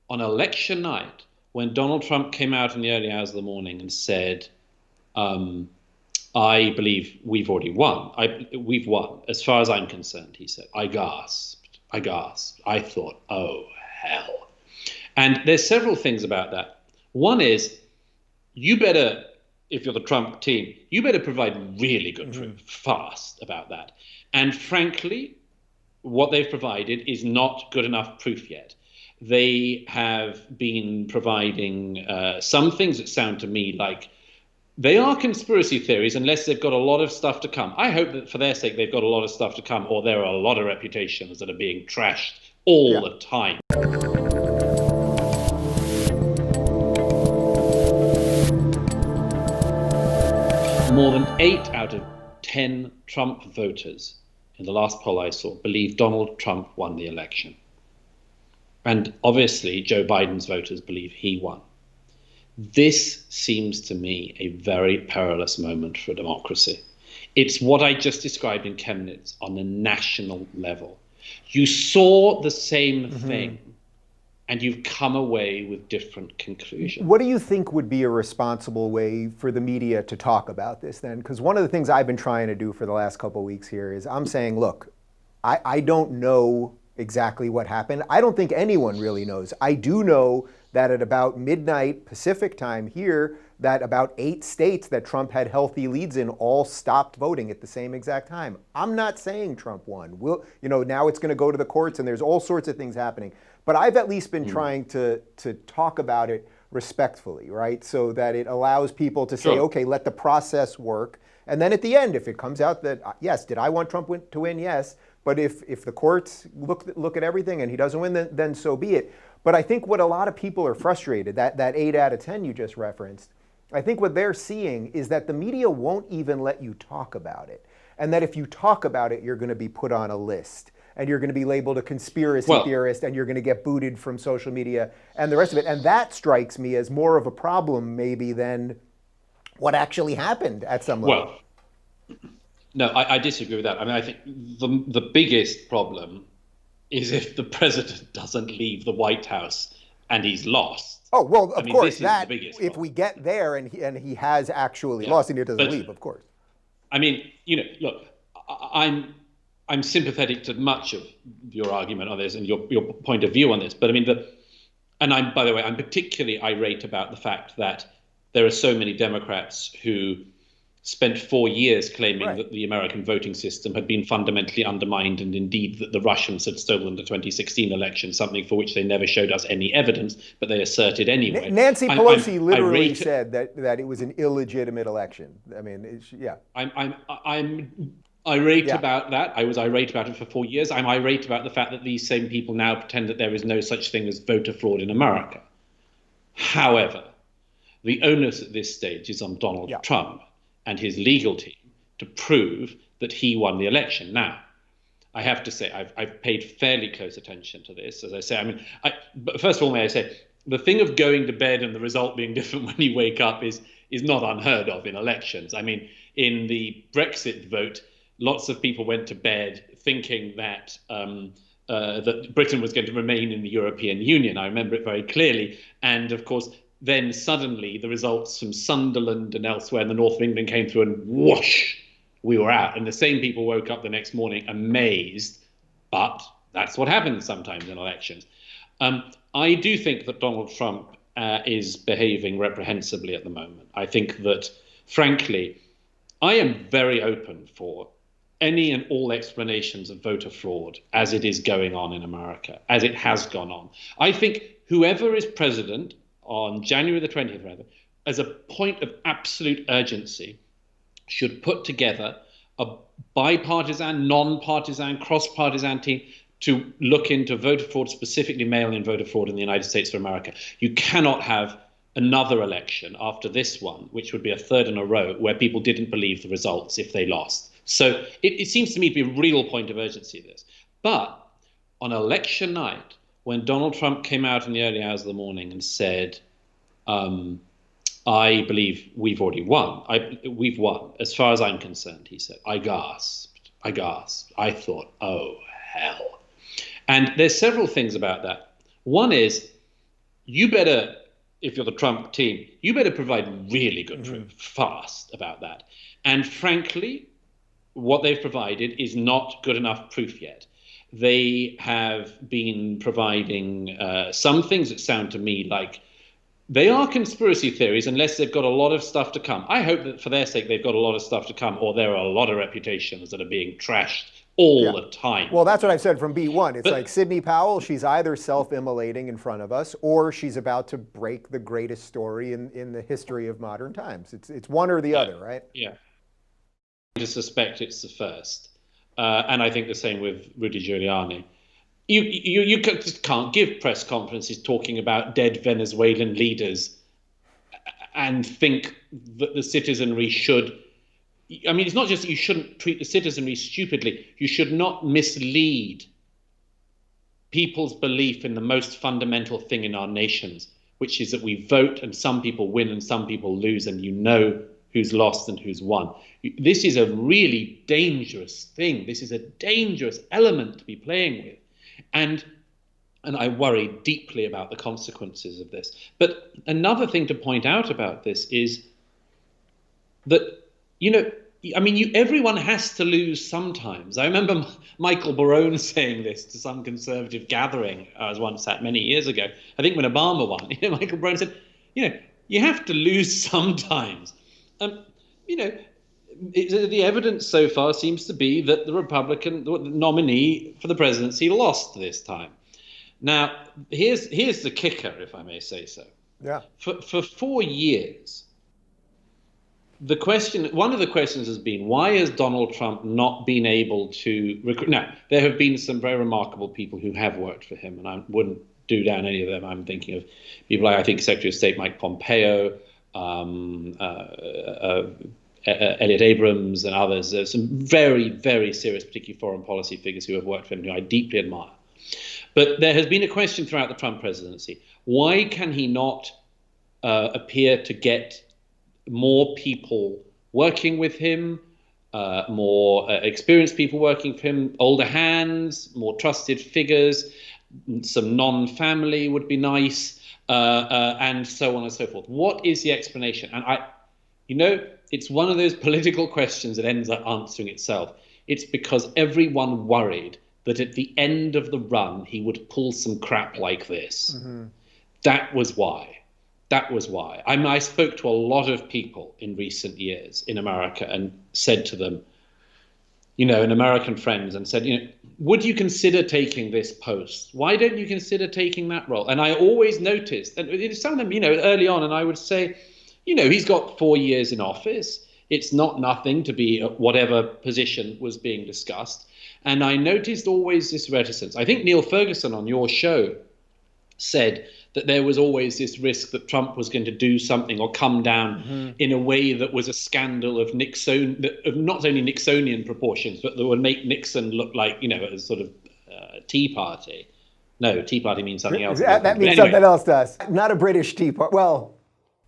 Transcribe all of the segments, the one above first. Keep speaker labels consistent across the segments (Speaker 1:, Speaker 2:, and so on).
Speaker 1: on election night, when Donald Trump came out in the early hours of the morning and said, I believe we've already won. We've won. As far as I'm concerned, he said. I gasped. I thought, oh, hell. And there's several things about that. One is, you better, if you're the Trump team, you better provide really good proof fast about that. And frankly, what they've provided is not good enough proof yet. They have been providing some things that sound to me like they are conspiracy theories unless they've got a lot of stuff to come. I hope that for their sake, they've got a lot of stuff to come, or there are a lot of reputations that are being trashed all the time. More than 8 out of 10 Trump voters in the last poll I saw believe Donald Trump won the election. And obviously, Joe Biden's voters believe he won. This seems to me a very perilous moment for democracy. It's what I just described in Chemnitz on the national level. You saw the same thing, and you've come away with different conclusions.
Speaker 2: What do you think would be a responsible way for the media to talk about this then? Because one of the things I've been trying to do for the last couple of weeks here is I'm saying, look, I don't know exactly what happened. I don't think anyone really knows. I do know that at about midnight Pacific time here, that about 8 states that Trump had healthy leads in all stopped voting at the same exact time. I'm not saying Trump won. Now it's going to go to the courts and there's all sorts of things happening. But I've at least been trying to talk about it respectfully, right? So that it allows people to say, okay, let the process work. And then at the end, if it comes out that, yes, did I want Trump to win? Yes. But if the courts look at everything and he doesn't win, then so be it. But I think what a lot of people are frustrated, that 8 out of 10 you just referenced, I think what they're seeing is that the media won't even let you talk about it. And that if you talk about it, you're going to be put on a list. And you're going to be labeled a conspiracy theorist, and you're going to get booted from social media and the rest of it. And that strikes me as more of a problem maybe than what actually happened at some level.
Speaker 1: Well, no, I disagree with that. I mean, I think the biggest problem is if the president doesn't leave the White House and he's lost.
Speaker 2: Oh, well, of course, that
Speaker 1: if
Speaker 2: we get there and he has actually lost and he doesn't leave, of course.
Speaker 1: I mean, look, I'm sympathetic to much of your argument on this and your point of view on this. But I mean, by the way, I'm particularly irate about the fact that there are so many Democrats who spent 4 years claiming that the American voting system had been fundamentally undermined, and indeed that the Russians had stolen the 2016 election, something for which they never showed us any evidence, but they asserted anyway.
Speaker 2: Nancy Pelosi literally said that it was an illegitimate election. I mean,
Speaker 1: I'm irate about that. I was irate about it for 4 years. I'm irate about the fact that these same people now pretend that there is no such thing as voter fraud in America. However, the onus at this stage is on Donald Trump and his legal team to prove that he won the election. Now, I have to say, I've paid fairly close attention to this. As I say, but first of all, may I say, the thing of going to bed and the result being different when you wake up is not unheard of in elections. I mean, in the Brexit vote, lots of people went to bed thinking that that Britain was going to remain in the European Union. I remember it very clearly. And of course, then suddenly the results from Sunderland and elsewhere in the north of England came through and whoosh, we were out. And the same people woke up the next morning amazed. But that's what happens sometimes in elections. I do think that Donald Trump is behaving reprehensibly at the moment. I think that, frankly, I am very open for any and all explanations of voter fraud as it is going on in America, as it has gone on. I think whoever is president on January the 20th, rather, as a point of absolute urgency, should put together a bipartisan, non-partisan, cross-partisan team to look into voter fraud, specifically mail-in voter fraud in the United States of America. You cannot have another election after this one, which would be a third in a row, where people didn't believe the results if they lost. So it seems to me to be a real point of urgency, this. But on election night, when Donald Trump came out in the early hours of the morning and said, I believe we've already won. We've won. As far as I'm concerned, he said. I gasped. I thought, oh, hell. And there's several things about that. One is, you better, if you're the Trump team, you better provide really good proof fast about that. And frankly, what they've provided is not good enough proof yet. They have been providing some things that sound to me like they are conspiracy theories unless they've got a lot of stuff to come. I hope that for their sake they've got a lot of stuff to come, or there are a lot of reputations that are being trashed all the time.
Speaker 2: Well, that's what I've said from B1. It's like Sidney Powell, she's either self-immolating in front of us, or she's about to break the greatest story in the history of modern times. It's one or the other, right?
Speaker 1: Yeah. I suspect it's the first. And I think the same with Rudy Giuliani. You just can't give press conferences talking about dead Venezuelan leaders and think that the citizenry should. I mean, it's not just that you shouldn't treat the citizenry stupidly. You should not mislead people's belief in the most fundamental thing in our nations, which is that we vote and some people win and some people lose, and you know who's lost and who's won. This is a really dangerous thing. This is a dangerous element to be playing with. And I worry deeply about the consequences of this. But another thing to point out about this is that, everyone has to lose sometimes. I remember Michael Barone saying this to some conservative gathering I was once at many years ago. I think when Obama won, Michael Barone said, you have to lose sometimes. The evidence so far seems to be that the Republican nominee for the presidency lost this time. Now, here's the kicker, if I may say so.
Speaker 2: Yeah.
Speaker 1: For 4 years, one of the questions has been, why has Donald Trump not been able to recruit? Now, there have been some very remarkable people who have worked for him, and I wouldn't do down any of them. I'm thinking of people like, I think, Secretary of State Mike Pompeo, Elliot Abrams and others. There's some very, very serious, particularly foreign policy figures who have worked for him, who I deeply admire. But there has been a question throughout the Trump presidency. Why can he not appear to get more people working with him, more experienced people working for him, older hands, more trusted figures, some non-family would be nice, and so on and so forth? What is the explanation? And it's one of those political questions that ends up answering itself. It's because everyone worried that at the end of the run, he would pull some crap like this. Mm-hmm. That was why. I spoke to a lot of people in recent years in America and said to them, and American friends, and said, would you consider taking this post? Why don't you consider taking that role? And I always noticed, and some of them, early on, and I would say, he's got 4 years in office. It's not nothing to be at whatever position was being discussed. And I noticed always this reticence. I think Neil Ferguson on your show said that there was always this risk that Trump was going to do something or come down in a way that was a scandal of of not only Nixonian proportions, but that would make Nixon look like, a sort of Tea Party. No, Tea Party means something else.
Speaker 2: That means something else to us. Not a British Tea Party. Well,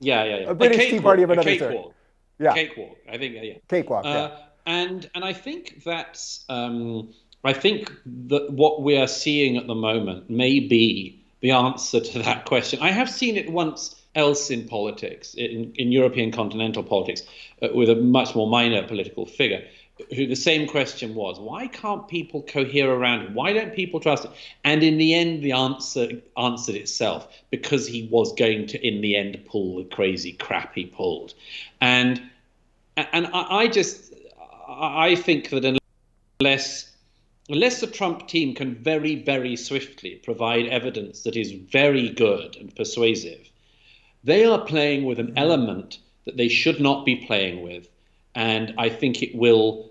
Speaker 1: yeah.
Speaker 2: A British Tea Party of another sort.
Speaker 1: Cakewalk.
Speaker 2: Yeah.
Speaker 1: Cakewalk. I think, yeah.
Speaker 2: Cakewalk, yeah.
Speaker 1: And I think that's I think that what we are seeing at the moment may be the answer to that question. I have seen it once else in politics, in European continental politics, with a much more minor political figure, who the same question was, why can't people cohere around him? Why don't people trust him? And in the end, the answer answered itself, because he was going to, in the end, pull the crazy crap he pulled. And I think that unless the Trump team can very, very swiftly provide evidence that is very good and persuasive, they are playing with an element that they should not be playing with. And I think it will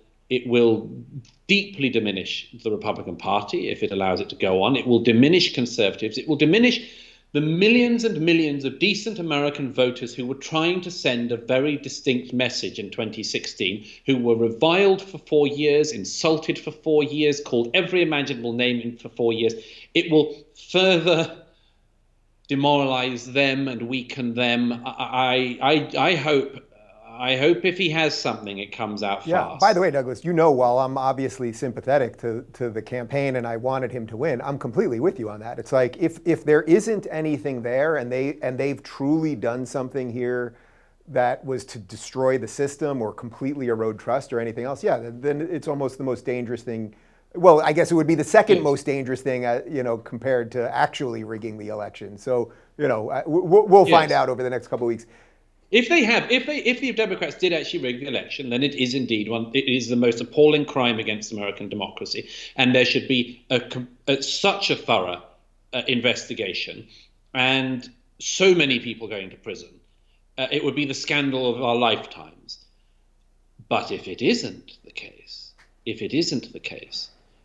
Speaker 1: deeply diminish the Republican Party if it allows it to go on. It will diminish conservatives. It will diminish the millions and millions of decent American voters who were trying to send a very distinct message in 2016, who were reviled for 4 years, insulted for 4 years, called every imaginable name for 4 years. It will further demoralize them and weaken them. I hope I hope if he has something, it comes out fast.
Speaker 2: Yeah. By the way, Douglas, while I'm obviously sympathetic to the campaign and I wanted him to win, I'm completely with you on that. It's like if there isn't anything there and they've truly done something here that was to destroy the system or completely erode trust or anything else, yeah, then it's almost the most dangerous thing. Well, I guess it would be the second most dangerous thing, compared to actually rigging the election. So, we'll find out over the next couple of weeks.
Speaker 1: If the Democrats did actually rig the election, then it is indeed it is the most appalling crime against American democracy, and there should be such a thorough investigation, and so many people going to prison. It would be the scandal of our lifetimes. But if it isn't the case,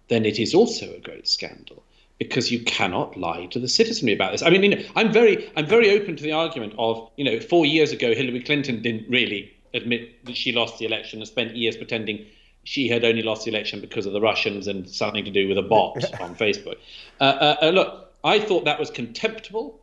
Speaker 1: then it is also a great scandal, because you cannot lie to the citizenry about this. I mean, I'm very open to the argument of, 4 years ago, Hillary Clinton didn't really admit that she lost the election and spent years pretending she had only lost the election because of the Russians and something to do with a bot on Facebook. Look, I thought that was contemptible.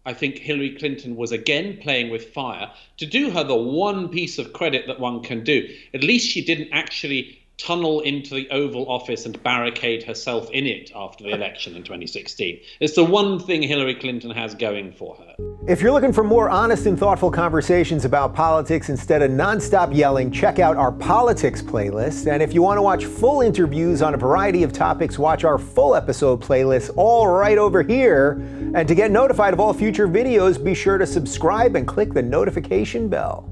Speaker 1: I think Hillary Clinton was again playing with fire. To do her the one piece of credit that one can do, at least she didn't actually tunnel into the Oval Office and barricade herself in it after the election in 2016. It's the one thing Hillary Clinton has going for her.
Speaker 2: If you're looking for more honest and thoughtful conversations about politics instead of nonstop yelling, check out our politics playlist. And if you want to watch full interviews on a variety of topics, watch our full episode playlist all right over here. And to get notified of all future videos, be sure to subscribe and click the notification bell.